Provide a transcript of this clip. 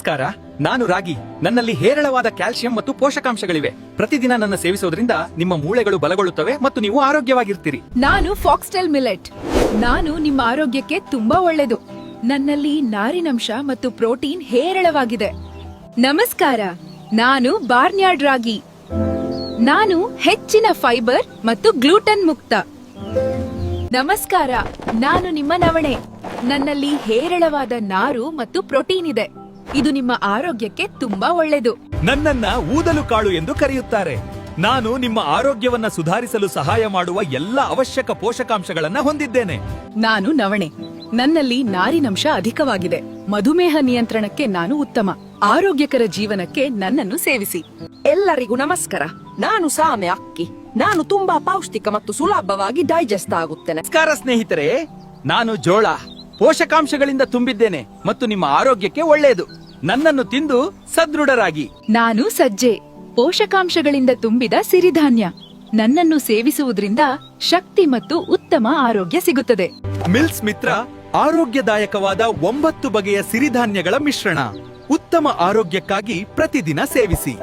ನಮಸ್ಕಾರ, ನಾನು ರಾಗಿ. ನನ್ನಲ್ಲಿ ಹೇರಳವಾದ ಕ್ಯಾಲ್ಸಿಯಂ ಮತ್ತು ಪೋಷಕಾಂಶಗಳಿವೆ. ಪ್ರತಿದಿನ ನನ್ನ ಸೇವಿಸೋದ್ರಿಂದ ನಿಮ್ಮ ಮೂಳೆಗಳು ಬಲಗೊಳ್ಳುತ್ತವೆ ಮತ್ತು ನೀವು ಆರೋಗ್ಯವಾಗಿರ್ತೀರಿ. ನಾನು ಫಾಕ್ಸ್ಟೆಲ್ ಮಿಲೆಟ್. ನಾನು ನಿಮ್ಮ ಆರೋಗ್ಯಕ್ಕೆ ತುಂಬಾ ಒಳ್ಳೆಯದು. ನನ್ನಲ್ಲಿ ನಾರಿನಂಶ ಮತ್ತು ಪ್ರೋಟೀನ್ ಹೇರಳವಾಗಿದೆ. ನಮಸ್ಕಾರ, ನಾನು ಬಾರ್ನ್ಯಾರ್ಡ್ ರಾಗಿ. ನಾನು ಹೆಚ್ಚಿನ ಫೈಬರ್ ಮತ್ತು ಗ್ಲೂಟನ್ ಮುಕ್ತ. ನಮಸ್ಕಾರ, ನಾನು ನಿಮ್ಮ ನವಣೆ. ನನ್ನಲ್ಲಿ ಹೇರಳವಾದ ನಾರು ಮತ್ತು ಪ್ರೋಟೀನ್ ಇದೆ. ಇದು ನಿಮ್ಮ ಆರೋಗ್ಯಕ್ಕೆ ತುಂಬಾ ಒಳ್ಳೆಯದು. ನನ್ನನ್ನ ಊದಲು ಕಾಳು ಎಂದು ಕರೆಯುತ್ತಾರೆ. ನಾನು ನಿಮ್ಮ ಆರೋಗ್ಯವನ್ನ ಸುಧಾರಿಸಲು ಸಹಾಯ ಮಾಡುವ ಎಲ್ಲ ಅವಶ್ಯಕ ಪೋಷಕಾಂಶಗಳನ್ನ ಹೊಂದಿದ್ದೇನೆ. ನಾನು ನವಣೆ. ನನ್ನಲ್ಲಿ ನಾರಿನಂಶ ಅಧಿಕವಾಗಿದೆ. ಮಧುಮೇಹ ನಿಯಂತ್ರಣಕ್ಕೆ ನಾನು ಉತ್ತಮ. ಆರೋಗ್ಯಕರ ಜೀವನಕ್ಕೆ ನನ್ನನ್ನು ಸೇವಿಸಿ. ಎಲ್ಲರಿಗೂ ನಮಸ್ಕಾರ. ನಾನು ಸಾಮೆ ಅಕ್ಕಿ. ನಾನು ತುಂಬಾ ಪೌಷ್ಟಿಕ ಮತ್ತು ಸುಲಭವಾಗಿ ಡೈಜೆಸ್ಟ್ ಆಗುತ್ತೇನೆ. ನಮಸ್ಕಾರ ಸ್ನೇಹಿತರೆ, ನಾನು ಜೋಳ. ಪೋಷಕಾಂಶಗಳಿಂದ ತುಂಬಿದ್ದೇನೆ ಮತ್ತು ನಿಮ್ಮ ಆರೋಗ್ಯಕ್ಕೆ ಒಳ್ಳೆಯದು. ನನ್ನನ್ನು ತಿಂದು ಸದೃಢರಾಗಿ. ನಾನು ಸಜ್ಜೆ. ಪೋಷಕಾಂಶಗಳಿಂದ ತುಂಬಿದ ಸಿರಿಧಾನ್ಯ. ನನ್ನನ್ನು ಸೇವಿಸುವುದರಿಂದ ಶಕ್ತಿ ಮತ್ತು ಉತ್ತಮ ಆರೋಗ್ಯ ಸಿಗುತ್ತದೆ. ಮಿಲ್ಸ್ ಮಿತ್ರ ಆರೋಗ್ಯದಾಯಕವಾದ 9 ಬಗೆಯ ಸಿರಿಧಾನ್ಯಗಳ ಮಿಶ್ರಣ. ಉತ್ತಮ ಆರೋಗ್ಯಕ್ಕಾಗಿ ಪ್ರತಿದಿನ ಸೇವಿಸಿ.